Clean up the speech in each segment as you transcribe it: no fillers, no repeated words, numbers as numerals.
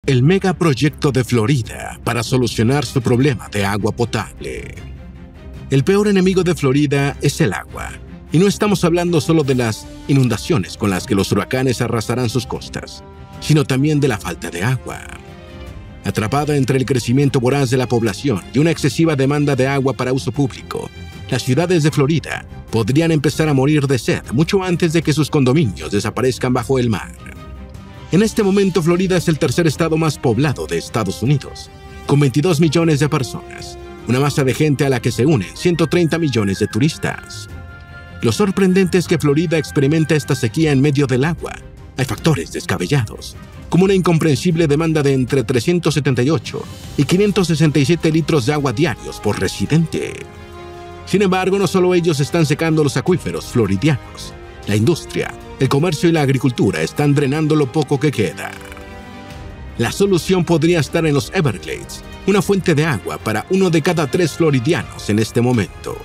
el megaproyecto de Florida para solucionar su problema de agua potable. El peor enemigo de Florida es el agua, y no estamos hablando solo de las inundaciones con las que los huracanes arrasarán sus costas, sino también de la falta de agua. Atrapada entre el crecimiento voraz de la población y una excesiva demanda de agua para uso público, las ciudades de Florida podrían empezar a morir de sed mucho antes de que sus condominios desaparezcan bajo el mar. En este momento, Florida es el tercer estado más poblado de Estados Unidos, con 22 millones de personas, una masa de gente a la que se unen 130 millones de turistas. Lo sorprendente es que Florida experimenta esta sequía en medio del agua. Hay factores descabellados, como una incomprensible demanda de entre 378 y 567 litros de agua diarios por residente. Sin embargo, no solo ellos están secando los acuíferos floridianos. La industria, el comercio y la agricultura están drenando lo poco que queda. La solución podría estar en los Everglades, una fuente de agua para 1 de cada 3 floridianos en este momento.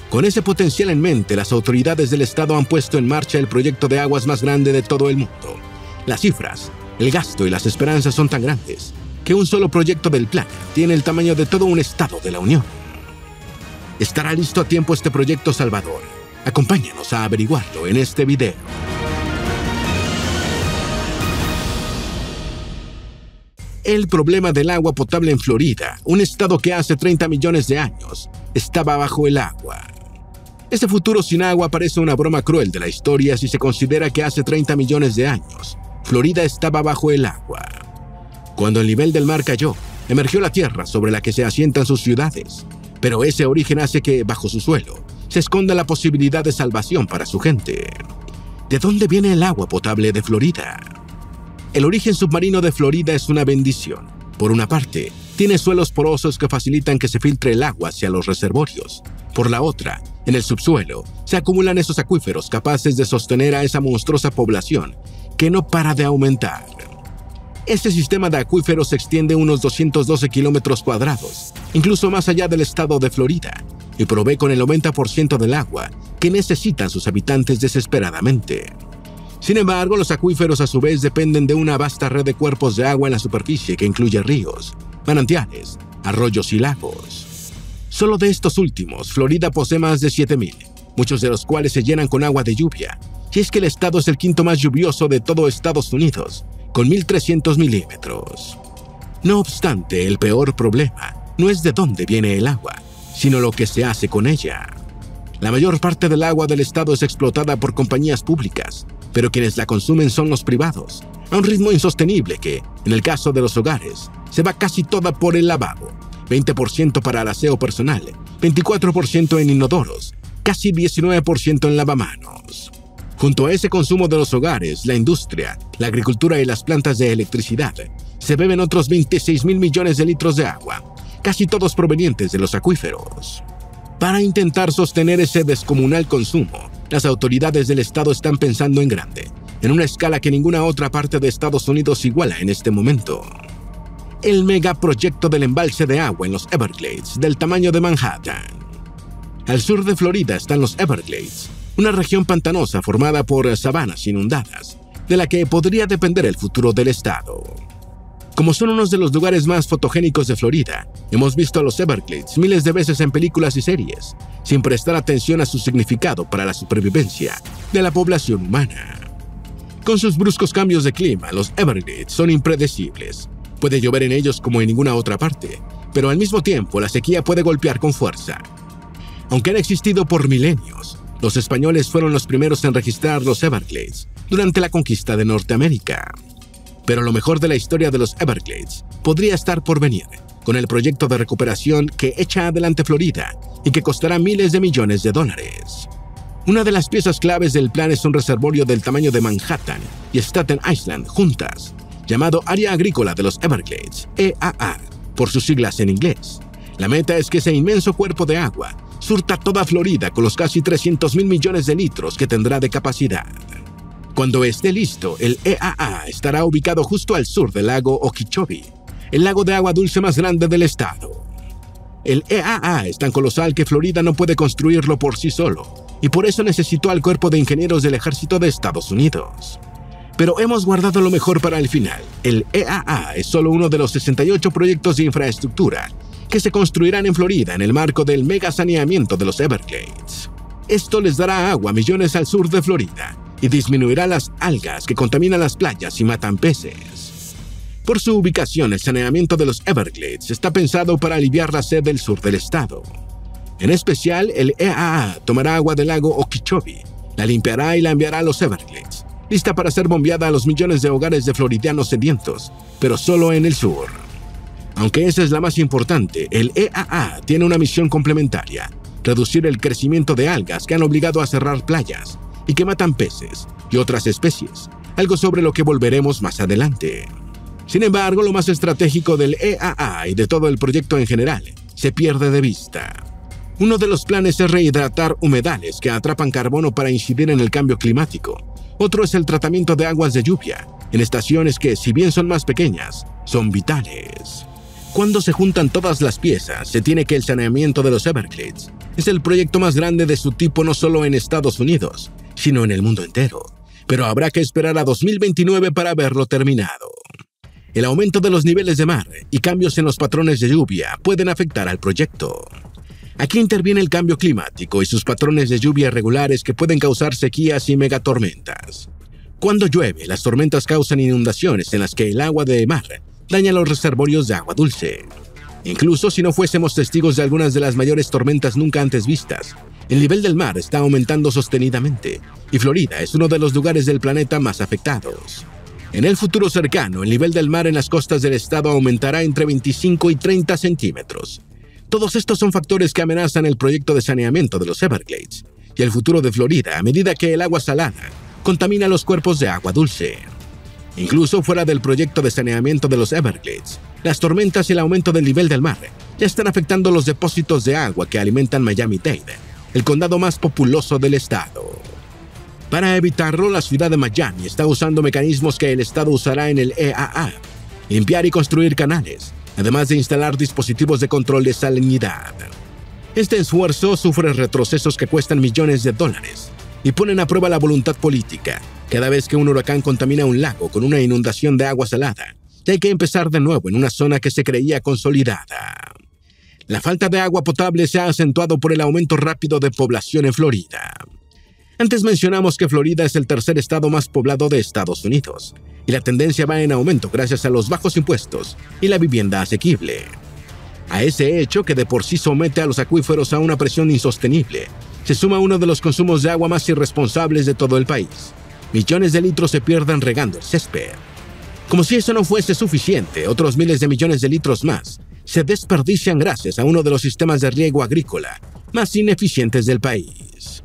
Con ese potencial en mente, las autoridades del estado han puesto en marcha el proyecto de aguas más grande de todo el mundo. Las cifras, el gasto y las esperanzas son tan grandes que un solo proyecto del plan tiene el tamaño de todo un estado de la Unión. ¿Estará listo a tiempo este proyecto salvador? Acompáñanos a averiguarlo en este video. El problema del agua potable en Florida, un estado que hace 30 millones de años estaba bajo el agua. Este futuro sin agua parece una broma cruel de la historia si se considera que hace 30 millones de años Florida estaba bajo el agua. Cuando el nivel del mar cayó, emergió la tierra sobre la que se asientan sus ciudades, pero ese origen hace que, bajo su suelo, se esconda la posibilidad de salvación para su gente. ¿De dónde viene el agua potable de Florida? El origen submarino de Florida es una bendición. Por una parte, tiene suelos porosos que facilitan que se filtre el agua hacia los reservorios. Por la otra, en el subsuelo, se acumulan esos acuíferos capaces de sostener a esa monstruosa población que no para de aumentar. Este sistema de acuíferos se extiende unos 212 kilómetros cuadrados, incluso más allá del estado de Florida, y provee con el 90% del agua que necesitan sus habitantes desesperadamente. Sin embargo, los acuíferos a su vez dependen de una vasta red de cuerpos de agua en la superficie que incluye ríos, manantiales, arroyos y lagos. Solo de estos últimos, Florida posee más de 7,000, muchos de los cuales se llenan con agua de lluvia, y es que el estado es el quinto más lluvioso de todo Estados Unidos, con 1,300 milímetros. No obstante, el peor problema no es de dónde viene el agua, sino lo que se hace con ella. La mayor parte del agua del estado es explotada por compañías públicas, pero quienes la consumen son los privados, a un ritmo insostenible que, en el caso de los hogares, se va casi toda por el lavabo, 20% para el aseo personal, 24% en inodoros, casi 19% en lavamanos. Junto a ese consumo de los hogares, la industria, la agricultura y las plantas de electricidad, se beben otros 26,000 millones de litros de agua, casi todos provenientes de los acuíferos. Para intentar sostener ese descomunal consumo, las autoridades del estado están pensando en grande, en una escala que ninguna otra parte de Estados Unidos iguala en este momento. El megaproyecto del embalse de agua en los Everglades, del tamaño de Manhattan. Al sur de Florida están los Everglades, una región pantanosa formada por sabanas inundadas, de la que podría depender el futuro del estado. Como son unos de los lugares más fotogénicos de Florida, hemos visto a los Everglades miles de veces en películas y series, sin prestar atención a su significado para la supervivencia de la población humana. Con sus bruscos cambios de clima, los Everglades son impredecibles. Puede llover en ellos como en ninguna otra parte, pero al mismo tiempo la sequía puede golpear con fuerza. Aunque han existido por milenios, los españoles fueron los primeros en registrar los Everglades durante la conquista de Norteamérica. Pero lo mejor de la historia de los Everglades podría estar por venir, con el proyecto de recuperación que echa adelante Florida y que costará miles de millones de dólares. Una de las piezas claves del plan es un reservorio del tamaño de Manhattan y Staten Island juntas, llamado Área Agrícola de los Everglades, EAA, por sus siglas en inglés. La meta es que ese inmenso cuerpo de agua surta toda Florida con los casi 300,000 millones de litros que tendrá de capacidad. Cuando esté listo, el EAA estará ubicado justo al sur del lago Okeechobee, el lago de agua dulce más grande del estado. El EAA es tan colosal que Florida no puede construirlo por sí solo, y por eso necesitó al Cuerpo de Ingenieros del Ejército de Estados Unidos. Pero hemos guardado lo mejor para el final. El EAA es solo uno de los 68 proyectos de infraestructura que se construirán en Florida en el marco del mega saneamiento de los Everglades. Esto les dará agua a millones al sur de Florida y disminuirá las algas que contaminan las playas y matan peces. Por su ubicación, el saneamiento de los Everglades está pensado para aliviar la sed del sur del estado. En especial, el EAA tomará agua del lago Okeechobee, la limpiará y la enviará a los Everglades, lista para ser bombeada a los millones de hogares de floridianos sedientos, pero solo en el sur. Aunque esa es la más importante, el EAA tiene una misión complementaria: reducir el crecimiento de algas que han obligado a cerrar playas y que matan peces y otras especies, algo sobre lo que volveremos más adelante. Sin embargo, lo más estratégico del EAA y de todo el proyecto en general se pierde de vista. Uno de los planes es rehidratar humedales que atrapan carbono para incidir en el cambio climático. Otro es el tratamiento de aguas de lluvia, en estaciones que, si bien son más pequeñas, son vitales. Cuando se juntan todas las piezas, se tiene que el saneamiento de los Everglades es el proyecto más grande de su tipo no solo en Estados Unidos, sino en el mundo entero. Pero habrá que esperar a 2029 para verlo terminado. El aumento de los niveles de mar y cambios en los patrones de lluvia pueden afectar al proyecto. Aquí interviene el cambio climático y sus patrones de lluvia irregulares que pueden causar sequías y megatormentas. Cuando llueve, las tormentas causan inundaciones en las que el agua de mar daña los reservorios de agua dulce. Incluso si no fuésemos testigos de algunas de las mayores tormentas nunca antes vistas, el nivel del mar está aumentando sostenidamente y Florida es uno de los lugares del planeta más afectados. En el futuro cercano, el nivel del mar en las costas del estado aumentará entre 25 y 30 centímetros. Todos estos son factores que amenazan el proyecto de saneamiento de los Everglades y el futuro de Florida a medida que el agua salada contamina los cuerpos de agua dulce. Incluso fuera del proyecto de saneamiento de los Everglades, las tormentas y el aumento del nivel del mar ya están afectando los depósitos de agua que alimentan Miami-Dade, el condado más populoso del estado. Para evitarlo, la ciudad de Miami está usando mecanismos que el estado usará en el EAA: limpiar y construir canales, además de instalar dispositivos de control de salinidad. Este esfuerzo sufre retrocesos que cuestan millones de dólares y ponen a prueba la voluntad política. Cada vez que un huracán contamina un lago con una inundación de agua salada, hay que empezar de nuevo en una zona que se creía consolidada. La falta de agua potable se ha acentuado por el aumento rápido de población en Florida. Antes mencionamos que Florida es el tercer estado más poblado de Estados Unidos, y la tendencia va en aumento gracias a los bajos impuestos y la vivienda asequible. A ese hecho, que de por sí somete a los acuíferos a una presión insostenible, se suma uno de los consumos de agua más irresponsables de todo el país. Millones de litros se pierden regando el césped. Como si eso no fuese suficiente, otros miles de millones de litros más se desperdician gracias a uno de los sistemas de riego agrícola más ineficientes del país.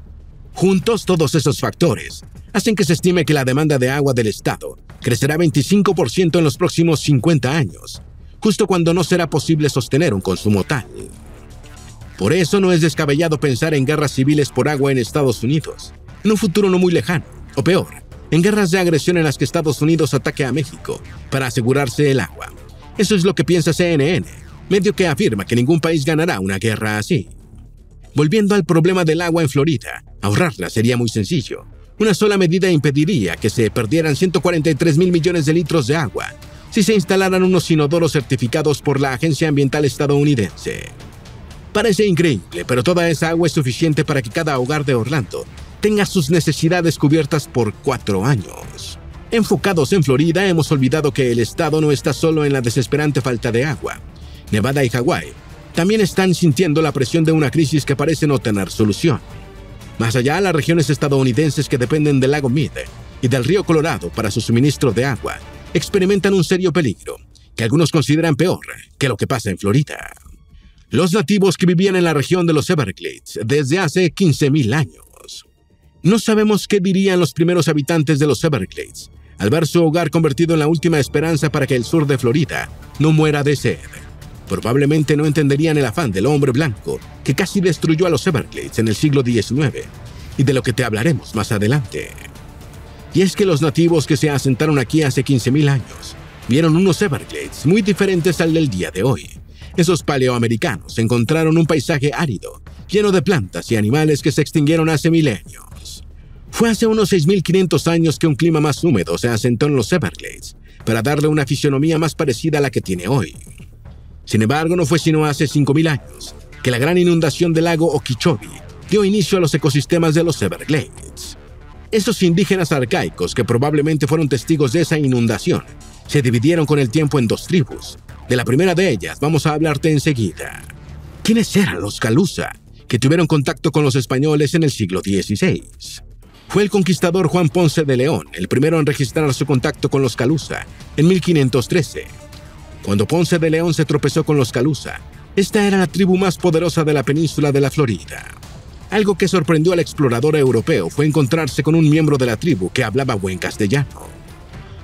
Juntos, todos esos factores hacen que se estime que la demanda de agua del estado crecerá 25% en los próximos 50 años, justo cuando no será posible sostener un consumo tal. Por eso no es descabellado pensar en guerras civiles por agua en Estados Unidos, en un futuro no muy lejano, o peor, en guerras de agresión en las que Estados Unidos ataque a México para asegurarse el agua. Eso es lo que piensa CNN, medio que afirma que ningún país ganará una guerra así. Volviendo al problema del agua en Florida, ahorrarla sería muy sencillo. Una sola medida impediría que se perdieran 143,000 millones de litros de agua si se instalaran unos inodoros certificados por la Agencia Ambiental estadounidense. Parece increíble, pero toda esa agua es suficiente para que cada hogar de Orlando tenga sus necesidades cubiertas por 4 años. Enfocados en Florida, hemos olvidado que el estado no está solo en la desesperante falta de agua. Nevada y Hawái también están sintiendo la presión de una crisis que parece no tener solución. Más allá, las regiones estadounidenses que dependen del lago Mead y del río Colorado para su suministro de agua experimentan un serio peligro, que algunos consideran peor que lo que pasa en Florida. Los nativos que vivían en la región de los Everglades desde hace 15,000 años. No sabemos qué dirían los primeros habitantes de los Everglades al ver su hogar convertido en la última esperanza para que el sur de Florida no muera de sed. Probablemente no entenderían el afán del hombre blanco que casi destruyó a los Everglades en el siglo XIX, y de lo que te hablaremos más adelante. Y es que los nativos que se asentaron aquí hace 15,000 años vieron unos Everglades muy diferentes al del día de hoy. Esos paleoamericanos encontraron un paisaje árido, lleno de plantas y animales que se extinguieron hace milenios. Fue hace unos 6.500 años que un clima más húmedo se asentó en los Everglades para darle una fisonomía más parecida a la que tiene hoy. Sin embargo, no fue sino hace 5.000 años que la gran inundación del lago Okeechobee dio inicio a los ecosistemas de los Everglades. Estos indígenas arcaicos, que probablemente fueron testigos de esa inundación, se dividieron con el tiempo en dos tribus. De la primera de ellas vamos a hablarte enseguida. ¿Quiénes eran los Calusa, que tuvieron contacto con los españoles en el siglo XVI? Fue el conquistador Juan Ponce de León el primero en registrar su contacto con los Calusa en 1513. Cuando Ponce de León se tropezó con los Calusa, esta era la tribu más poderosa de la península de la Florida. Algo que sorprendió al explorador europeo fue encontrarse con un miembro de la tribu que hablaba buen castellano.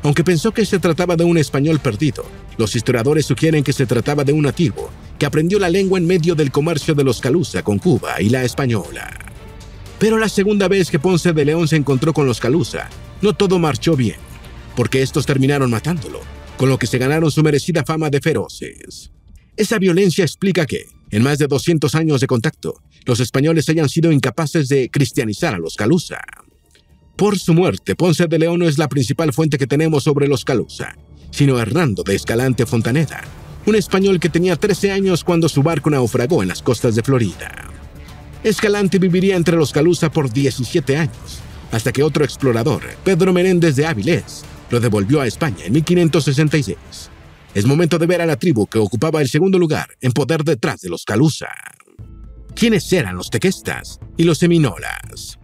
Aunque pensó que se trataba de un español perdido, los historiadores sugieren que se trataba de un nativo que aprendió la lengua en medio del comercio de los Calusa con Cuba y la española. Pero la segunda vez que Ponce de León se encontró con los Calusa, no todo marchó bien, porque estos terminaron matándolo, con lo que se ganaron su merecida fama de feroces. Esa violencia explica que, en más de 200 años de contacto, los españoles hayan sido incapaces de cristianizar a los Calusa. Por su muerte, Ponce de León no es la principal fuente que tenemos sobre los Calusa, sino Hernando de Escalante Fontaneda, un español que tenía 13 años cuando su barco naufragó en las costas de Florida. Escalante viviría entre los Calusa por 17 años, hasta que otro explorador, Pedro Menéndez de Áviles, lo devolvió a España en 1566. Es momento de ver a la tribu que ocupaba el segundo lugar en poder detrás de los Calusa. ¿Quiénes eran los tequestas y los seminolas?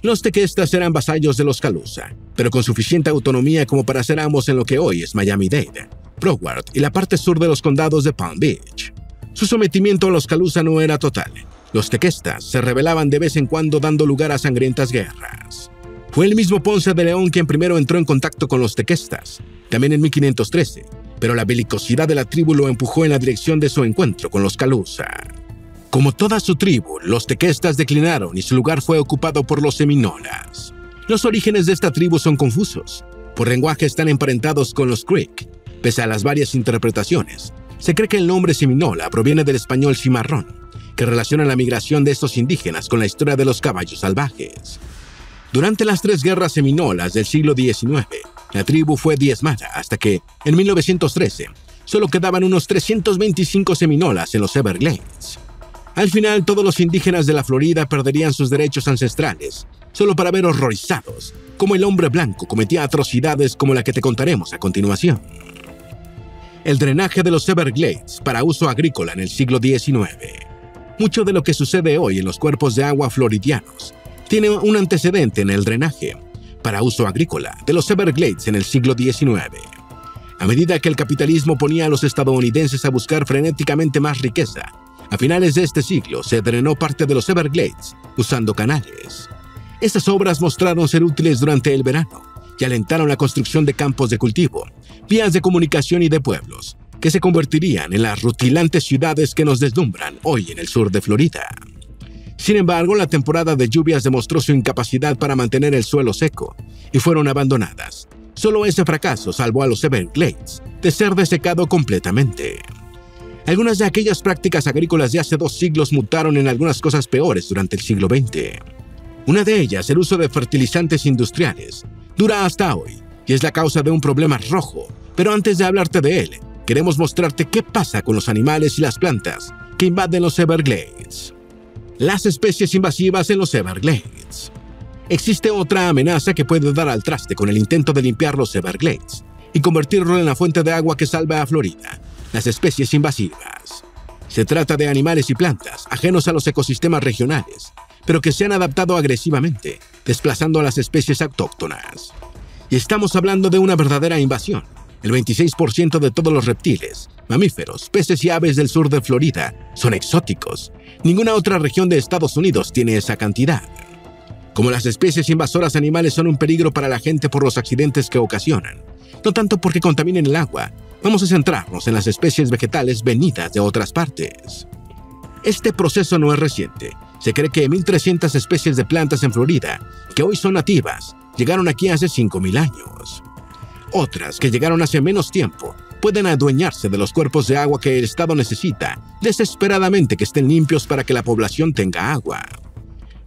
Los tequestas eran vasallos de los Calusa, pero con suficiente autonomía como para ser amos en lo que hoy es Miami-Dade, Broward y la parte sur de los condados de Palm Beach. Su sometimiento a los Calusa no era total. Los tequestas se rebelaban de vez en cuando, dando lugar a sangrientas guerras. Fue el mismo Ponce de León quien primero entró en contacto con los tequestas, también en 1513, pero la belicosidad de la tribu lo empujó en la dirección de su encuentro con los Calusa. Como toda su tribu, los tequestas declinaron y su lugar fue ocupado por los seminolas. Los orígenes de esta tribu son confusos. Por lenguaje están emparentados con los Creek. Pese a las varias interpretaciones, se cree que el nombre seminola proviene del español cimarrón, que relaciona la migración de estos indígenas con la historia de los caballos salvajes. Durante las 3 guerras seminolas del siglo XIX, la tribu fue diezmada hasta que, en 1913, solo quedaban unos 325 seminolas en los Everglades. Al final, todos los indígenas de la Florida perderían sus derechos ancestrales, solo para ver horrorizados cómo el hombre blanco cometía atrocidades como la que te contaremos a continuación. El drenaje de los Everglades para uso agrícola en el siglo XIX. Mucho de lo que sucede hoy en los cuerpos de agua floridianos tiene un antecedente en el drenaje para uso agrícola de los Everglades en el siglo XIX. A medida que el capitalismo ponía a los estadounidenses a buscar frenéticamente más riqueza, a finales de este siglo se drenó parte de los Everglades usando canales. Estas obras mostraron ser útiles durante el verano y alentaron la construcción de campos de cultivo, vías de comunicación y de pueblos, que se convertirían en las rutilantes ciudades que nos deslumbran hoy en el sur de Florida. Sin embargo, la temporada de lluvias demostró su incapacidad para mantener el suelo seco y fueron abandonadas. Solo ese fracaso salvó a los Everglades de ser desecado completamente. Algunas de aquellas prácticas agrícolas de hace 2 siglos mutaron en algunas cosas peores durante el siglo XX. Una de ellas, el uso de fertilizantes industriales, dura hasta hoy y es la causa de un problema rojo. Pero antes de hablarte de él, queremos mostrarte qué pasa con los animales y las plantas que invaden los Everglades. Las especies invasivas en los Everglades. Existe otra amenaza que puede dar al traste con el intento de limpiar los Everglades y convertirlo en la fuente de agua que salva a Florida: las especies invasivas. Se trata de animales y plantas ajenos a los ecosistemas regionales, pero que se han adaptado agresivamente, desplazando a las especies autóctonas. Y estamos hablando de una verdadera invasión. El 26% de todos los reptiles, mamíferos, peces y aves del sur de Florida son exóticos. Ninguna otra región de Estados Unidos tiene esa cantidad. Como las especies invasoras animales son un peligro para la gente por los accidentes que ocasionan, no tanto porque contaminen el agua, vamos a centrarnos en las especies vegetales venidas de otras partes. Este proceso no es reciente. Se cree que 1.300 especies de plantas en Florida, que hoy son nativas, llegaron aquí hace 5.000 años. Otras, que llegaron hace menos tiempo, pueden adueñarse de los cuerpos de agua que el Estado necesita desesperadamente que estén limpios para que la población tenga agua.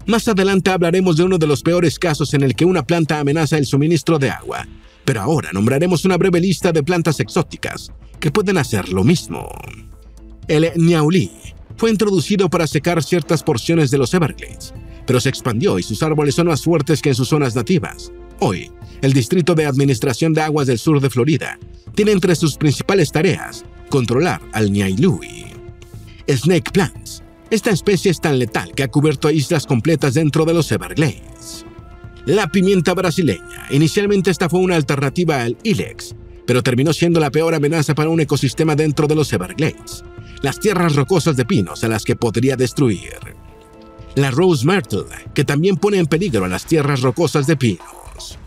Más adelante hablaremos de uno de los peores casos en el que una planta amenaza el suministro de agua, pero ahora nombraremos una breve lista de plantas exóticas que pueden hacer lo mismo. El ñaulí fue introducido para secar ciertas porciones de los Everglades, pero se expandió y sus árboles son más fuertes que en sus zonas nativas. Hoy, el Distrito de Administración de Aguas del Sur de Florida tiene entre sus principales tareas controlar al ñaulí. Snake plants. Esta especie es tan letal que ha cubierto islas completas dentro de los Everglades. La pimienta brasileña. Inicialmente esta fue una alternativa al ilex, pero terminó siendo la peor amenaza para un ecosistema dentro de los Everglades. Las tierras rocosas de pinos a las que podría destruir. La rose myrtle, que también pone en peligro a las tierras rocosas de pinos.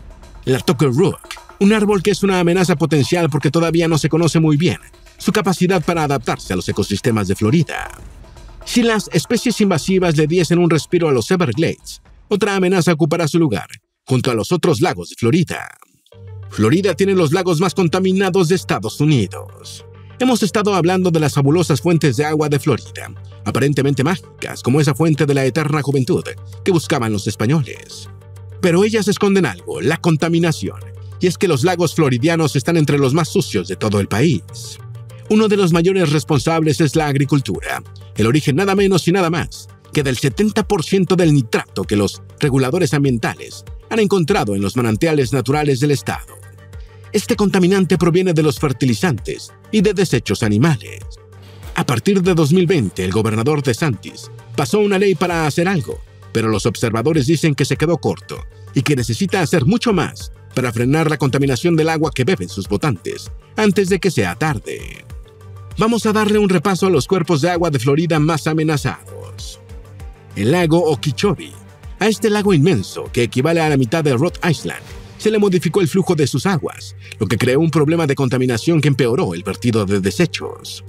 La Tucker Rook, un árbol que es una amenaza potencial porque todavía no se conoce muy bien su capacidad para adaptarse a los ecosistemas de Florida. Si las especies invasivas le diesen un respiro a los Everglades, otra amenaza ocupará su lugar, junto a los otros lagos de Florida. Florida tiene los lagos más contaminados de Estados Unidos. Hemos estado hablando de las fabulosas fuentes de agua de Florida, aparentemente mágicas, como esa fuente de la eterna juventud que buscaban los españoles. Pero ellas esconden algo, la contaminación, y es que los lagos floridianos están entre los más sucios de todo el país. Uno de los mayores responsables es la agricultura, el origen nada menos y nada más que del 70% del nitrato que los reguladores ambientales han encontrado en los manantiales naturales del estado. Este contaminante proviene de los fertilizantes y de desechos animales. A partir de 2020, el gobernador DeSantis pasó una ley para hacer algo, pero los observadores dicen que se quedó corto y que necesita hacer mucho más para frenar la contaminación del agua que beben sus votantes antes de que sea tarde. Vamos a darle un repaso a los cuerpos de agua de Florida más amenazados. El lago Okeechobee. A este lago inmenso, que equivale a la mitad de Rhode Island, se le modificó el flujo de sus aguas, lo que creó un problema de contaminación que empeoró el vertido de desechos.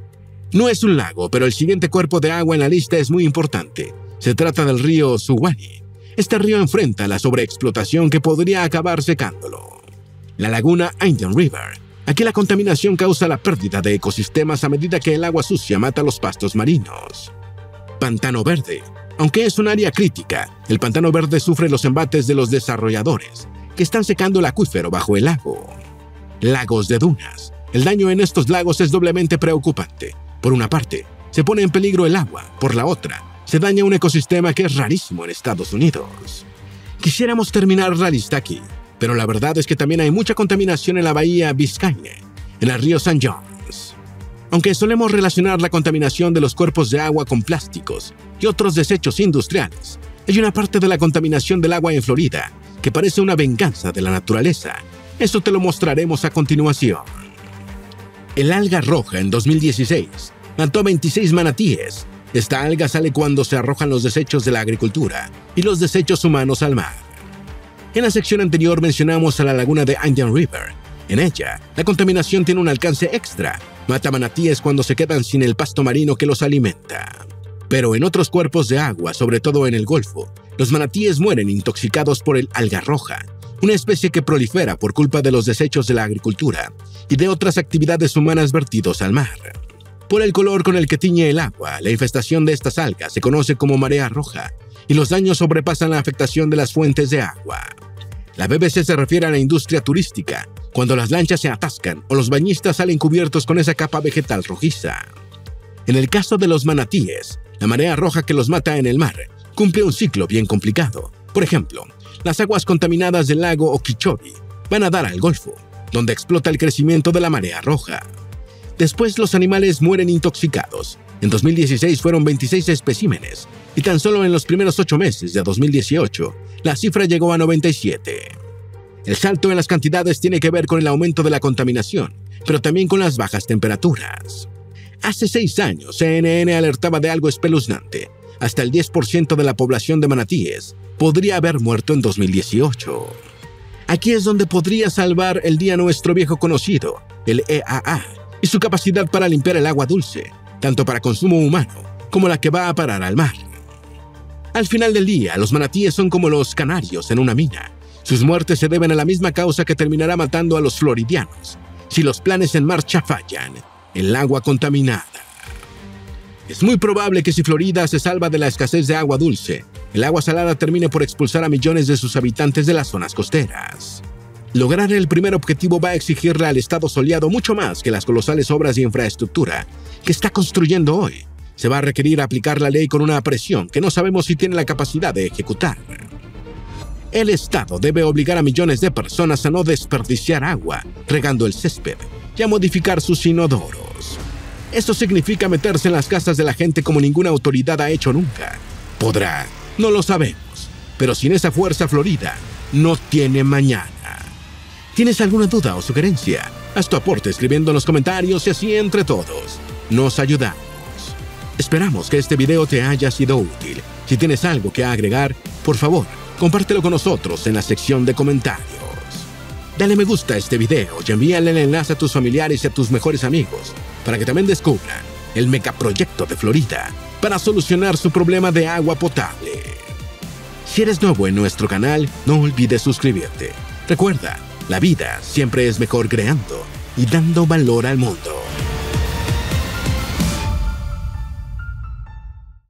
No es un lago, pero el siguiente cuerpo de agua en la lista es muy importante. Se trata del río Suwannee. Este río enfrenta la sobreexplotación que podría acabar secándolo. La laguna Indian River. Aquí la contaminación causa la pérdida de ecosistemas a medida que el agua sucia mata los pastos marinos. Pantano Verde. Aunque es un área crítica, el Pantano Verde sufre los embates de los desarrolladores, que están secando el acuífero bajo el lago. Lagos de dunas. El daño en estos lagos es doblemente preocupante. Por una parte, se pone en peligro el agua. Por la otra, se daña un ecosistema que es rarísimo en Estados Unidos. Quisiéramos terminar la lista aquí, pero la verdad es que también hay mucha contaminación en la bahía Biscayne, en el río St. John's. Aunque solemos relacionar la contaminación de los cuerpos de agua con plásticos y otros desechos industriales, hay una parte de la contaminación del agua en Florida que parece una venganza de la naturaleza. Eso te lo mostraremos a continuación. El alga roja en 2016 mató a 26 manatíes. Esta alga sale cuando se arrojan los desechos de la agricultura y los desechos humanos al mar. En la sección anterior mencionamos a la laguna de Indian River. En ella, la contaminación tiene un alcance extra. Mata manatíes cuando se quedan sin el pasto marino que los alimenta. Pero en otros cuerpos de agua, sobre todo en el Golfo, los manatíes mueren intoxicados por el alga roja, una especie que prolifera por culpa de los desechos de la agricultura y de otras actividades humanas vertidos al mar. Por el color con el que tiñe el agua, la infestación de estas algas se conoce como marea roja y los daños sobrepasan la afectación de las fuentes de agua. La BBC se refiere a la industria turística, cuando las lanchas se atascan o los bañistas salen cubiertos con esa capa vegetal rojiza. En el caso de los manatíes, la marea roja que los mata en el mar cumple un ciclo bien complicado. Por ejemplo, las aguas contaminadas del lago Okeechobee van a dar al Golfo, donde explota el crecimiento de la marea roja. Después los animales mueren intoxicados. En 2016 fueron 26 especímenes, y tan solo en los primeros 8 meses de 2018, la cifra llegó a 97. El salto en las cantidades tiene que ver con el aumento de la contaminación, pero también con las bajas temperaturas. Hace 6 años, CNN alertaba de algo espeluznante. Hasta el 10% de la población de manatíes podría haber muerto en 2018. Aquí es donde podría salvar el día nuestro viejo conocido, el EAA, y su capacidad para limpiar el agua dulce, tanto para consumo humano como la que va a parar al mar. Al final del día, los manatíes son como los canarios en una mina. Sus muertes se deben a la misma causa que terminará matando a los floridianos, si los planes en marcha fallan: el agua contaminada. Es muy probable que si Florida se salva de la escasez de agua dulce, el agua salada termine por expulsar a millones de sus habitantes de las zonas costeras. Lograr el primer objetivo va a exigirle al Estado soleado mucho más que las colosales obras de infraestructura que está construyendo hoy. Se va a requerir aplicar la ley con una presión que no sabemos si tiene la capacidad de ejecutar. El Estado debe obligar a millones de personas a no desperdiciar agua, regando el césped, y a modificar sus inodoros. Esto significa meterse en las casas de la gente como ninguna autoridad ha hecho nunca. ¿Podrá? No lo sabemos. Pero sin esa fuerza Florida, no tiene mañana. ¿Tienes alguna duda o sugerencia? Haz tu aporte escribiendo en los comentarios y así entre todos nos ayudamos. Esperamos que este video te haya sido útil. Si tienes algo que agregar, por favor, compártelo con nosotros en la sección de comentarios. Dale me gusta a este video y envíale el enlace a tus familiares y a tus mejores amigos para que también descubran el megaproyecto de Florida para solucionar su problema de agua potable. Si eres nuevo en nuestro canal, no olvides suscribirte. Recuerda, la vida siempre es mejor creando y dando valor al mundo.